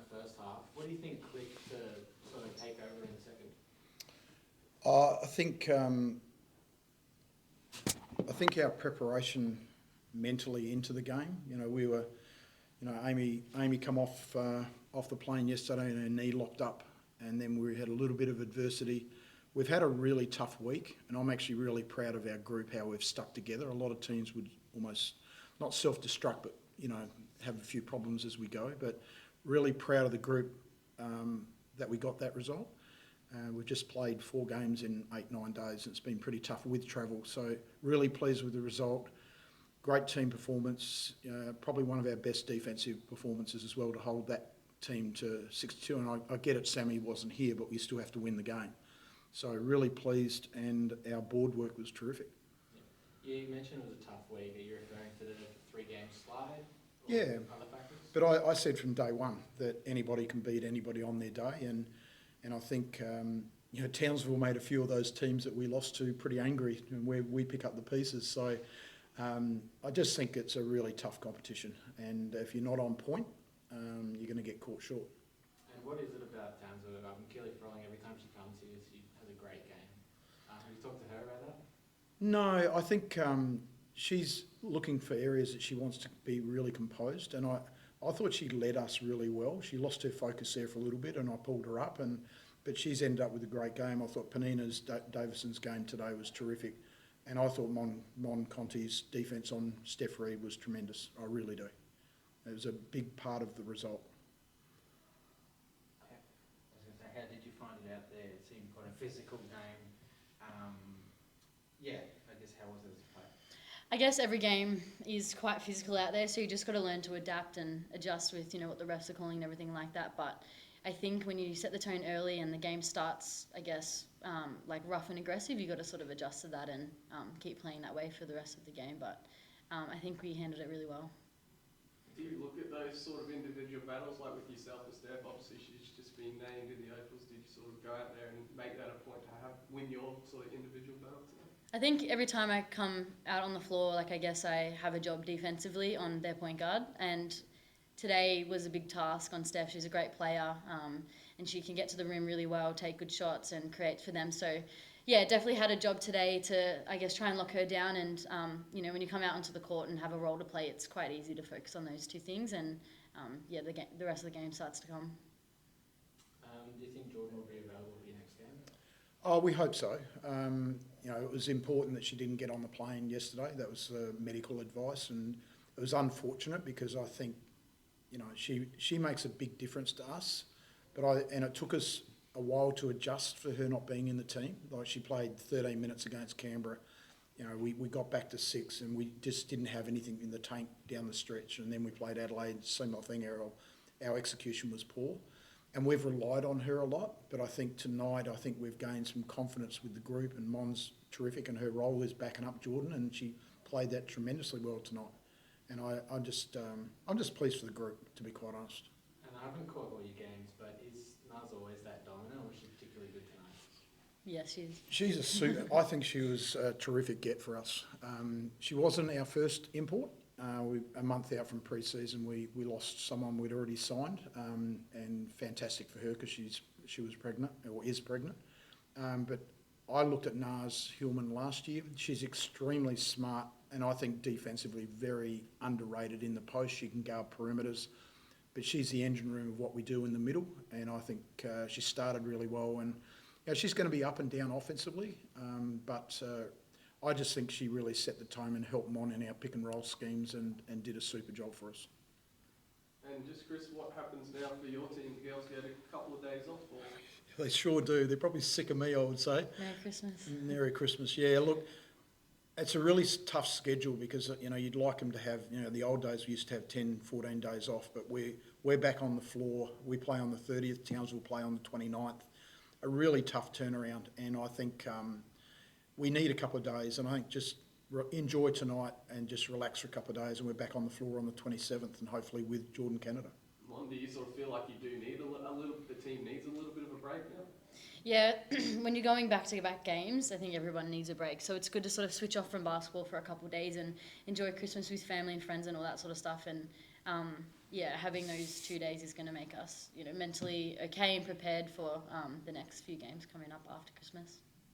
the first half. What do you think clicked to sort of take over in the second? I think our preparation mentally into the game. We were, Amy come off the plane yesterday and her knee locked up, and then we had a little bit of adversity. We've had a really tough week, and I'm actually really proud of our group, how we've stuck together. A lot of teams would almost, not self-destruct, but, have a few problems as we go. But really proud of the group that we got that result. We've just played 4 games in 8-9 days, and it's been pretty tough with travel. So really pleased with the result. Great team performance, probably one of our best defensive performances as well, to hold that team to 62. And I get it, Sammy wasn't here, but we still have to win the game. So really pleased, and our board work was terrific. Yeah, you mentioned it was a tough week. Are you referring to the 3-game slide? Or Yeah, other factors? but I said from day one that anybody can beat anybody on their day, and I think Townsville made a few of those teams that we lost to pretty angry, and where we pick up the pieces. So I just think it's a really tough competition, and if you're not on point, you're going to get caught short. And what is it about Townsville? Keely Froling, every time she comes here, she has a great game. Have you talked to her about that? No, I think she's looking for areas that she wants to be really composed, and I thought she led us really well. She lost her focus there for a little bit, and I pulled her up, but she's ended up with a great game. I thought Penina's Davison's game today was terrific, and I thought Mon Conti's defence on Steph Reid was tremendous. I really do. It was a big part of the result. I was going to say, how did you find it out there? It seemed quite a physical game. I guess how was it as a player? I guess every game is quite physical out there, so you just got to learn to adapt and adjust with what the refs are calling and everything like that. But I think when you set the tone early and the game starts, I guess, like rough and aggressive, you got to sort of adjust to that and keep playing that way for the rest of the game. But I think we handled it really well. Do you look at those sort of individual battles, like with yourself and Steph? Obviously, she's just been named in the Opals. Did you sort of go out there and make that a point to win your sort of individual battle today? I think every time I come out on the floor, I guess I have a job defensively on their point guard, and today was a big task on Steph. She's a great player, and she can get to the rim really well, take good shots, and create for them. So, yeah, definitely had a job today to, I guess, try and lock her down. And, when you come out onto the court and have a role to play, it's quite easy to focus on those two things. And, the rest of the game starts to come. Do you think Jordan will be available for your next game? Oh, we hope so. It was important that she didn't get on the plane yesterday. That was medical advice, and it was unfortunate because I think, she makes a big difference to us. And it took us a while to adjust for her not being in the team. Like, she played 13 minutes against Canberra. We got back to 6, and we just didn't have anything in the tank down the stretch. And then we played Adelaide, same thing. Our execution was poor. And we've relied on her a lot, but I think tonight, we've gained some confidence with the group, and Mon's terrific, and her role is backing up Jordan, and she played that tremendously well tonight. And I'm just pleased for the group, to be quite honest. And I haven't caught all your games, but is Naz always that dominant, or was she particularly good tonight? Yes, she is. She's a super. I think she was a terrific get for us. She wasn't our first import. A month out from pre-season, we lost someone we'd already signed, and fantastic for her because she was pregnant, or is pregnant. But I looked at Naz Hillman last year. She's extremely smart, and I think defensively very underrated in the post. She can go up perimeters, but she's the engine room of what we do in the middle, and I think she started really well. And she's going to be up and down offensively, but I just think she really set the tone and helped Mon in our pick and roll schemes, and did a super job for us. And just, Chris, what happens now for your team? The girls get a couple of days off? Or? They sure do. They're probably sick of me, I would say. Merry Christmas. Merry Christmas. Yeah, look, it's a really tough schedule because, you'd like them to have, the old days we used to have 10, 14 days off, but we're back on the floor. We play on the 30th. Townsville play on the 29th. A really tough turnaround, and I think we need a couple of days, and I think just enjoy tonight and just relax for a couple of days, and we're back on the floor on the 27th, and hopefully with Jordan Canada. Mon, do you sort of feel like you do need the team needs a little bit of a break now? Yeah, when you're going back-to-back games, I think everyone needs a break. So it's good to sort of switch off from basketball for a couple of days and enjoy Christmas with family and friends and all that sort of stuff. And yeah, having those 2 days is going to make us, you know, mentally okay and prepared for the next few games coming up after Christmas.